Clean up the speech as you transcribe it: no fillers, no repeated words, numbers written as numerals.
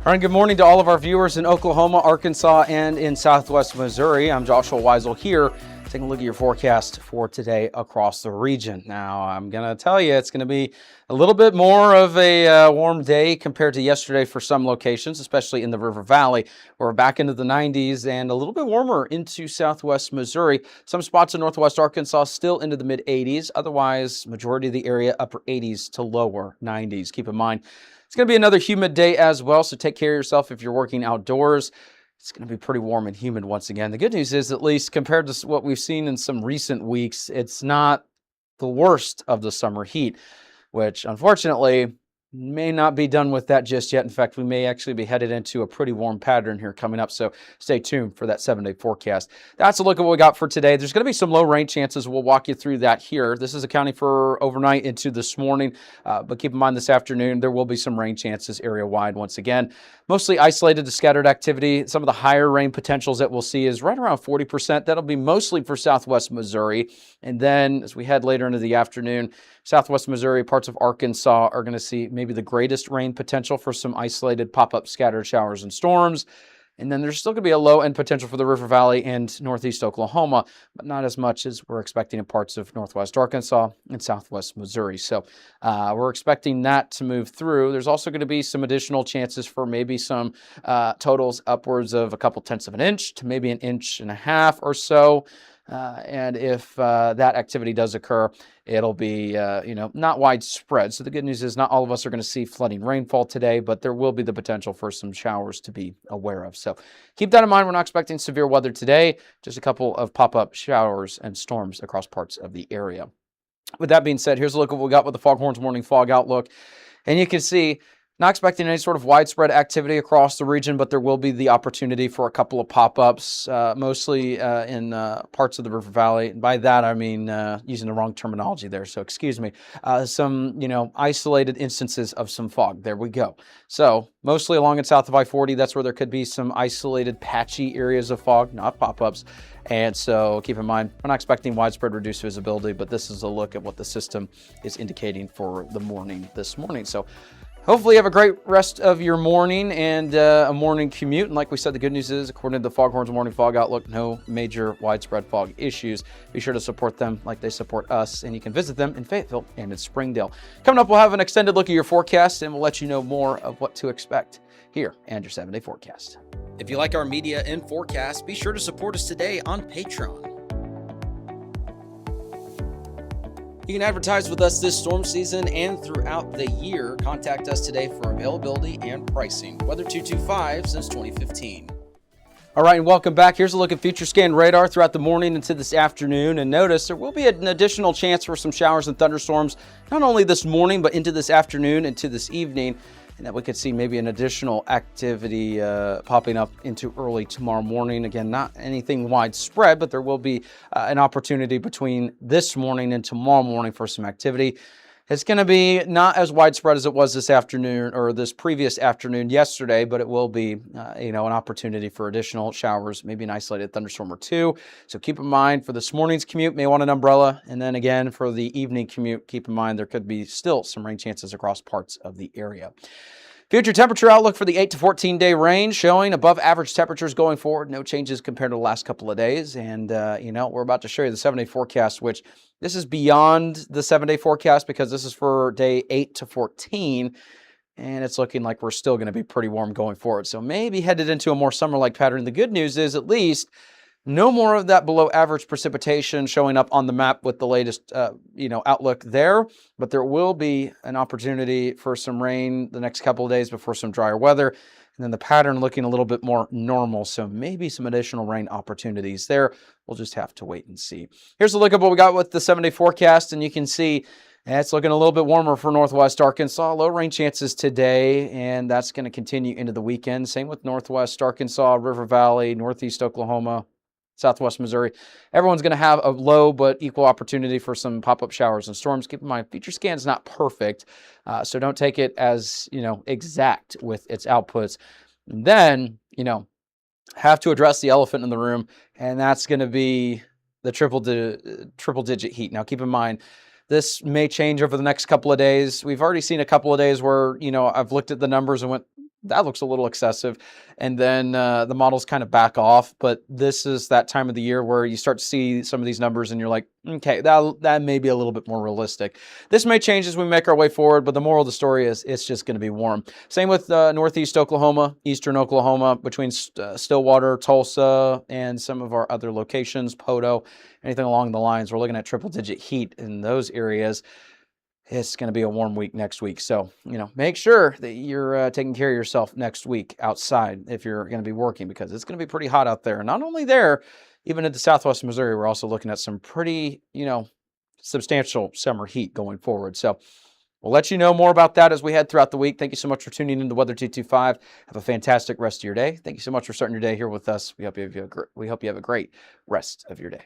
All right, good morning to all of our viewers in Oklahoma, Arkansas, and in Southwest Missouri. I'm Joshua Weisel here, taking a look at your forecast for today across the region. Now, I'm going to tell you it's going to be a little bit more of a warm day compared to yesterday for some locations, especially in the River Valley. We're back into the 90s and a little bit warmer into Southwest Missouri. Some spots in Northwest Arkansas still into the mid 80s. Otherwise, majority of the area upper 80s to lower 90s. Keep in mind, it's going to be another humid day as well, so take care of yourself if you're working outdoors. It's going to be pretty warm and humid once again. The good news is, at least compared to what we've seen in some recent weeks, it's not the worst of the summer heat, which unfortunately may not be done with that just yet. In fact, we may actually be headed into a pretty warm pattern here coming up, so stay tuned for that 7-day forecast. That's a look at what we got for today. There's going to be some low rain chances. We'll walk you through that here. This is accounting for overnight into this morning, but keep in mind this afternoon there will be some rain chances area-wide once again. Mostly isolated to scattered activity. Some of the higher rain potentials that we'll see is right around 40%. That'll be mostly for Southwest Missouri. And then as we head later into the afternoon, Southwest Missouri, parts of Arkansas are going to see maybe the greatest rain potential for some isolated pop-up scattered showers and storms. And then there's still going to be a low end potential for the River Valley and Northeast Oklahoma, but not as much as we're expecting in parts of Northwest Arkansas and Southwest Missouri. So we're expecting that to move through. There's also going to be some additional chances for maybe some totals upwards of a couple tenths of an inch to maybe an inch and a half or so. And if that activity does occur, it'll be, not widespread. So the good news is not all of us are going to see flooding rainfall today, but there will be the potential for some showers to be aware of. So keep that in mind. We're not expecting severe weather today, just a couple of pop-up showers and storms across parts of the area. With that being said, here's a look at what we got with the Foghorns Morning Fog Outlook. And you can see, not expecting any sort of widespread activity across the region, but there will be the opportunity for a couple of pop-ups, mostly in parts of the River Valley. And by that, I mean using the wrong terminology there, so excuse me. Some, isolated instances of some fog. There we go. So mostly along and south of I-40, that's where there could be some isolated patchy areas of fog, not pop-ups. And so keep in mind, we're not expecting widespread reduced visibility, but this is a look at what the system is indicating for the morning this morning. So hopefully you have a great rest of your morning and a morning commute. And like we said, the good news is, according to the Foghorns Morning Fog Outlook, no major widespread fog issues. Be sure to support them like they support us, and you can visit them in Fayetteville and in Springdale. Coming up, we'll have an extended look at your forecast, and we'll let you know more of what to expect here and your 7-day forecast. If you like our media and forecast, be sure to support us today on Patreon. You can advertise with us this storm season and throughout the year. Contact us today for availability and pricing. Weather 225 since 2015. All right, and welcome back. Here's a look at future scan radar throughout the morning into this afternoon. And notice there will be an additional chance for some showers and thunderstorms, not only this morning, but into this afternoon and to this evening. And that we could see maybe an additional activity popping up into early tomorrow morning. Again, not anything widespread, but there will be an opportunity between this morning and tomorrow morning for some activity. It's going to be not as widespread as it was this afternoon or this previous afternoon yesterday, but it will be, an opportunity for additional showers, maybe an isolated thunderstorm or two. So keep in mind for this morning's commute, may want an umbrella. And then again, for the evening commute, keep in mind there could be still some rain chances across parts of the area. Future temperature outlook for the 8 to 14-day range, showing above average temperatures going forward. No changes compared to the last couple of days. And, we're about to show you the 7-day forecast, which this is beyond the 7-day forecast because this is for day 8 to 14. And it's looking like we're still going to be pretty warm going forward. So maybe headed into a more summer-like pattern. The good news is at least no more of that below average precipitation showing up on the map with the latest, outlook there. But there will be an opportunity for some rain the next couple of days before some drier weather. And then the pattern looking a little bit more normal. So maybe some additional rain opportunities there. We'll just have to wait and see. Here's a look at what we got with the 7-day forecast. And you can see it's looking a little bit warmer for Northwest Arkansas. Low rain chances today, and that's going to continue into the weekend. Same with Northwest Arkansas, River Valley, Northeast Oklahoma, Southwest Missouri. Everyone's going to have a low but equal opportunity for some pop-up showers and storms. Keep in mind, future scan is not perfect, so don't take it as, exact with its outputs. And then, have to address the elephant in the room, and that's going to be the triple-digit heat. Now, keep in mind, this may change over the next couple of days. We've already seen a couple of days where, I've looked at the numbers and went, that looks a little excessive. And then the models kind of back off. But this is that time of the year where you start to see some of these numbers and you're like, okay, that may be a little bit more realistic. This may change as we make our way forward, but the moral of the story is it's just going to be warm. Same with northeast Oklahoma, eastern Oklahoma, between Stillwater, Tulsa, and some of our other locations, Poto, anything along the lines. We're looking at triple-digit heat in those areas. It's going to be a warm week next week. So, make sure that you're taking care of yourself next week outside if you're going to be working, because it's going to be pretty hot out there. And not only there, even into Southwest Missouri, we're also looking at some pretty, substantial summer heat going forward. So we'll let you know more about that as we head throughout the week. Thank you so much for tuning in to Weather 225. Have a fantastic rest of your day. Thank you so much for starting your day here with us. We hope you have a great rest of your day.